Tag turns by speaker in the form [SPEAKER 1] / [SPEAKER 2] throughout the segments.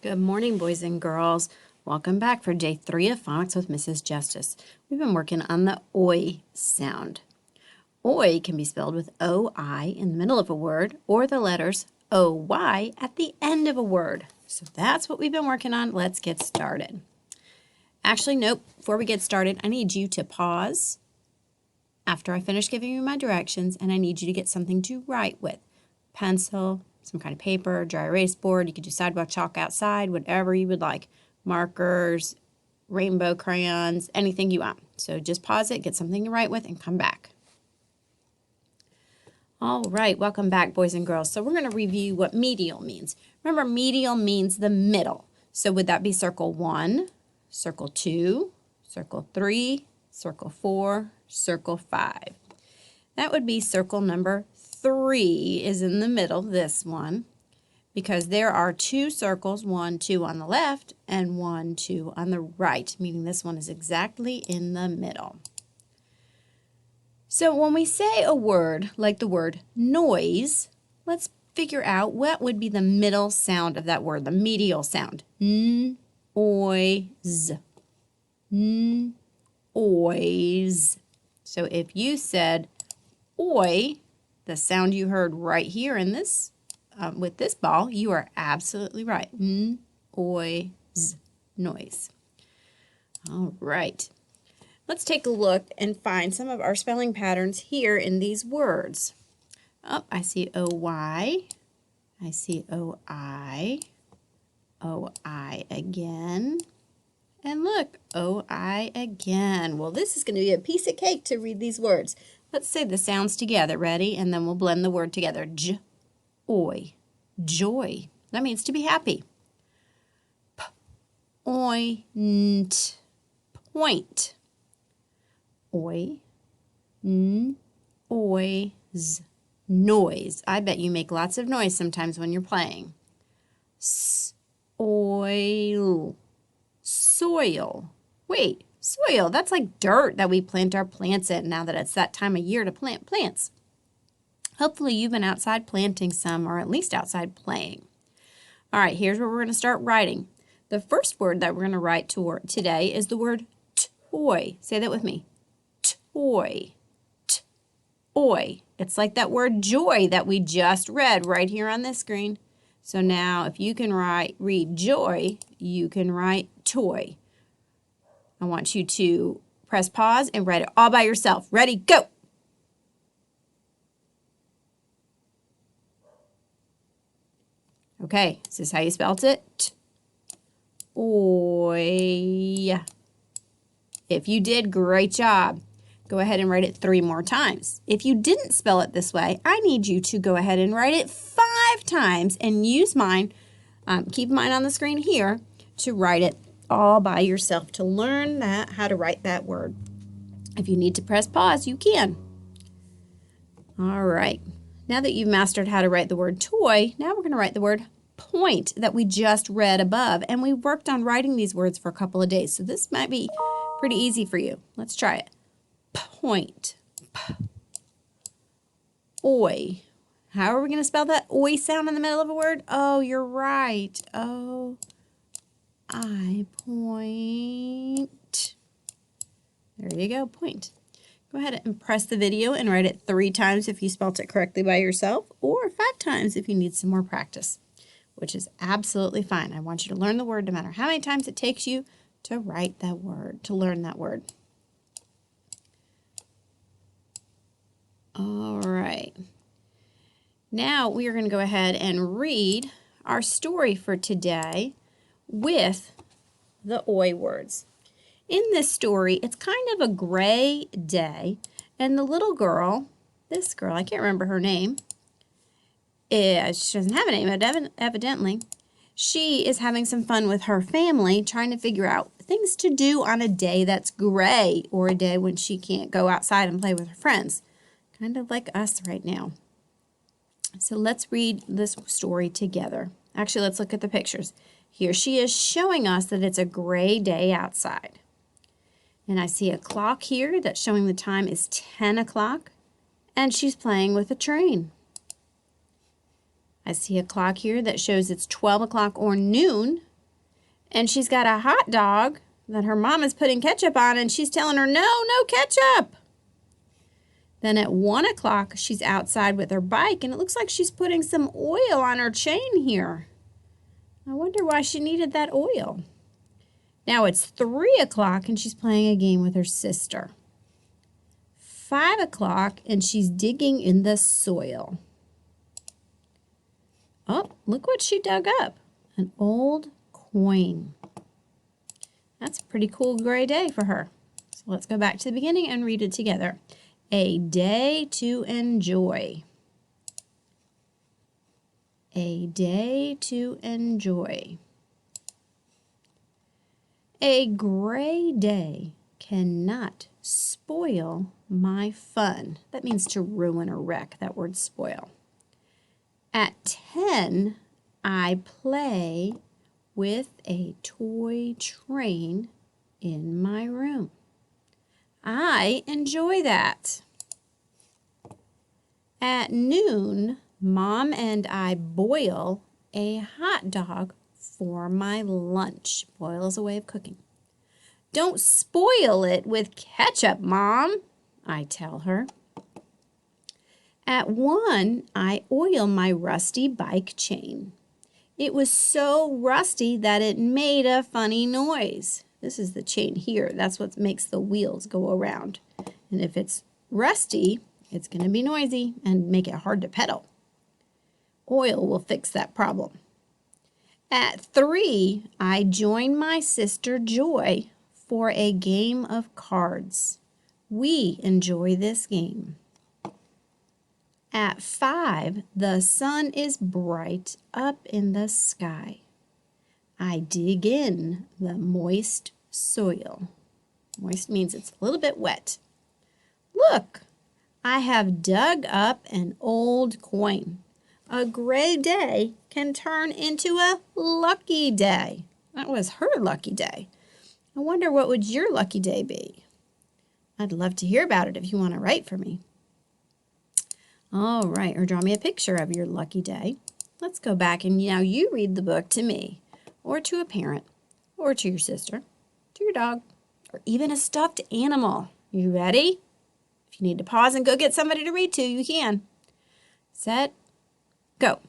[SPEAKER 1] Good morning, boys and girls. Welcome back for day 3 of Phonics with Mrs. Justice. We've been working on the oi sound. Oi can be spelled with O-I in the middle of a word or the letters O-Y at the end of a word. So that's what we've been working on. Let's get started. Actually, nope. Before we get started, I need you to pause after I finish giving you my directions, and I need you to get something to write with. Pencil, some kind of paper, dry erase board. You could do sidewalk chalk outside, whatever you would like. Markers, rainbow crayons, anything you want. So just pause it, get something to write with, and come back. All right, welcome back, boys and girls. So we're going to review what medial means. Remember, medial means the middle. So would that be circle 1, circle 2, circle 3, circle 4, circle 5? That would be circle number 3 is in the middle, this one, because there are 2 circles, 1, 2 on the left, and 1, 2 on the right, meaning this one is exactly in the middle. So when we say a word like the word noise, let's figure out what would be the middle sound of that word, the medial sound. N, oi, z. N, ois. So if you said oi, the sound you heard right here in this, with this ball, you are absolutely right. N, oi, z, noise. All right. Let's take a look and find some of our spelling patterns here in these words. Oh, I see O-Y. I see O-I. O-I again. And look, O-I again. Well, this is going to be a piece of cake to read these words. Let's say the sounds together. Ready? And then we'll blend the word together. J, oi, joy. That means to be happy. P, oi, nt, point. Oi, n, oi, z, noise. I bet you make lots of noise sometimes when you're playing. S, oil, soil. Wait, soil, that's like dirt that we plant our plants in now that it's that time of year to plant plants. Hopefully you've been outside planting some, or at least outside playing. All right, here's where we're going to start writing. The first word that we're going to write today is the word toy. Say that with me. Toy. Toy. It's like that word joy that we just read right here on this screen. So now if you can read joy, you can write toy. I want you to press pause and write it all by yourself. Ready, go! Okay, is this how you spelled it? Oi. If you did, great job. Go ahead and write it 3 more times. If you didn't spell it this way, I need you to go ahead and write it 5 times and use mine, keep mine on the screen here, to write it all by yourself to learn how to write that word. If you need to press pause, you can. All right. Now that you've mastered how to write the word toy, now we're going to write the word point that we just read above. And we worked on writing these words for a couple of days, so this might be pretty easy for you. Let's try it. Point. P. Oi. How are we going to spell that oi sound in the middle of a word? Oh, you're right. Oh, I point. There you go, point. Go ahead and press the video and write it 3 times if you spelled it correctly by yourself, or 5 times if you need some more practice, which is absolutely fine. I want you to learn the word no matter how many times it takes you to write that word, to learn that word. All right. Now we are going to go ahead and read our story for today with the oi words. In this story, it's kind of a gray day, and the little girl, this girl, I can't remember her name, she doesn't have a name evidently, she is having some fun with her family trying to figure out things to do on a day that's gray, or a day when she can't go outside and play with her friends. Kind of like us right now. So let's read this story together. Actually, let's look at the pictures. Here she is showing us that it's a gray day outside. And I see a clock here that's showing the time is 10 o'clock, and she's playing with a train. I see a clock here that shows it's 12 o'clock or noon, And she's got a hot dog that her mom is putting ketchup on, and she's telling her, no, no ketchup. Then at 1 o'clock, she's outside with her bike, and it looks like she's putting some oil on her chain here. I wonder why she needed that oil. Now it's 3 o'clock, and she's playing a game with her sister. 5 o'clock, and she's digging in the soil. Oh, look what she dug up. An old coin. That's a pretty cool gray day for her. So let's go back to the beginning and read it together. A day to enjoy. A day to enjoy. A gray day cannot spoil my fun. That means to ruin or wreck, that word spoil. At 10, I play with a toy train in my room. I enjoy that. At noon, Mom and I boil a hot dog for my lunch. Boil is a way of cooking. Don't spoil it with ketchup, Mom, I tell her. At 1, I oil my rusty bike chain. It was so rusty that it made a funny noise. This is the chain here. That's what makes the wheels go around. And if it's rusty, it's going to be noisy and make it hard to pedal. Oil will fix that problem. At 3, I join my sister Joy for a game of cards. We enjoy this game. At 5, the sun is bright up in the sky. I dig in the moist soil. Moist means it's a little bit wet. Look, I have dug up an old coin. A gray day can turn into a lucky day. That was her lucky day. I wonder what would your lucky day be? I'd love to hear about it if you want to write for me. All right, or draw me a picture of your lucky day. Let's go back and now you read the book to me, or to a parent, or to your sister, to your dog, or even a stuffed animal. You ready? If you need to pause and go get somebody to read to, you can. Set, go.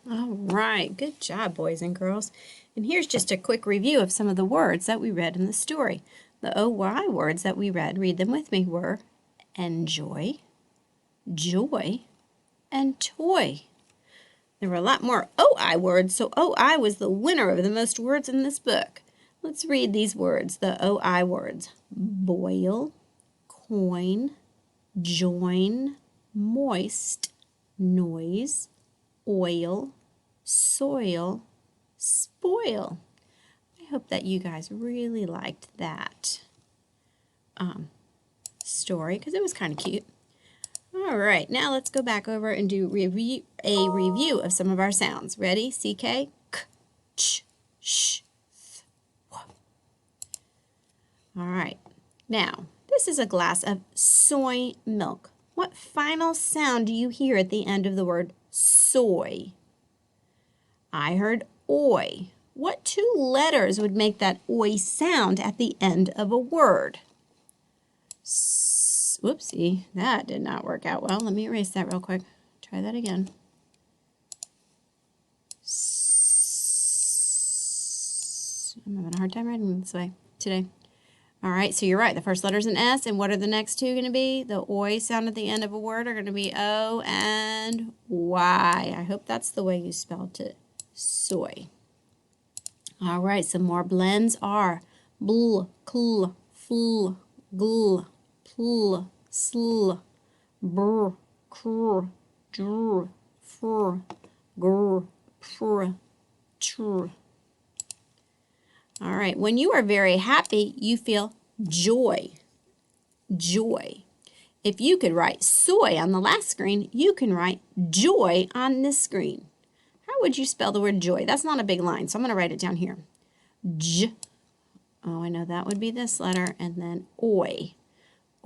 [SPEAKER 1] All right, good job, boys and girls. And here's just a quick review of some of the words that we read in the story. The OY words that we read them with me, were enjoy, joy, and toy. There were a lot more OI words, so OI was the winner of the most words in this book. Let's read these words, the OI words. Boil, coin, join, moist, noise, oil, soil, spoil. I hope that you guys really liked that story because it was kind of cute. All right, now let's go back over and do a review of some of our sounds. Ready? CK? K, ch, sh, th, w. All right, now this is a glass of soy milk. What final sound do you hear at the end of the word soy? I heard oi. What two letters would make that oi sound at the end of a word? Whoopsie, that did not work out well. Let me erase that real quick. Try that again. I'm having a hard time writing this way today. All right, so you're right. The first letter's an S, and what are the next two going to be? The oi sound at the end of a word are going to be O and Y. I hope that's the way you spelled it. Soy. All right, some more blends are bl, cl, fl, gl, pl, sl, br, cr, dr, fr, gr, pr, tr. All right, when you are very happy, you feel joy. Joy. If you could write soy on the last screen, you can write joy on this screen. How would you spell the word joy? That's not a big line, so I'm going to write it down here. J. Oh, I know that would be this letter, and then oi.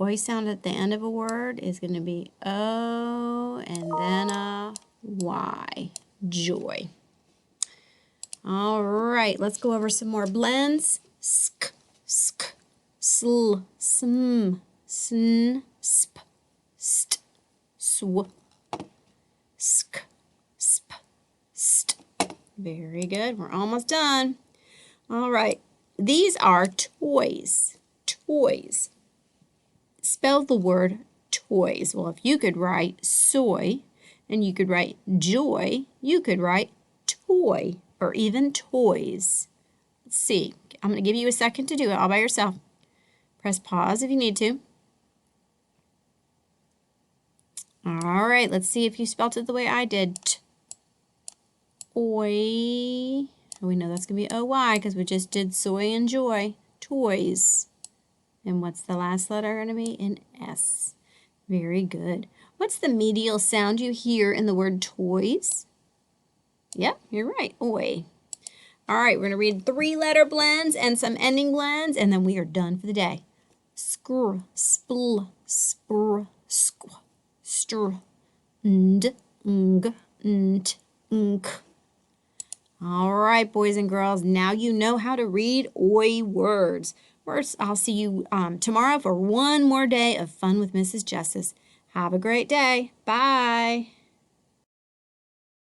[SPEAKER 1] Oi sound at the end of a word is going to be O and then a Y. Joy. All right, let's go over some more blends. Sk, sk, sl, sm, sn, sp, st, sw, sk, sp, st. Very good. We're almost done. All right. These are toys. Toys. Spell the word toys. Well, if you could write soy and you could write joy, you could write toy or even toys. Let's see. I'm going to give you a second to do it all by yourself. Press pause if you need to. All right. Let's see if you spelled it the way I did. Oi. We know that's going to be O-Y because we just did soy and joy. Toys. And what's the last letter going to be? An S. Very good. What's the medial sound you hear in the word toys? Yep, you're right. Oi. All right, we're going to read 3-letter blends and some ending blends, and then we are done for the day. Skr, spl, spr, squ, str, nd, ng, nt, nk. All right, boys and girls, now you know how to read oi words. I'll see you tomorrow for one more day of fun with Mrs. Justice. Have a great day. Bye.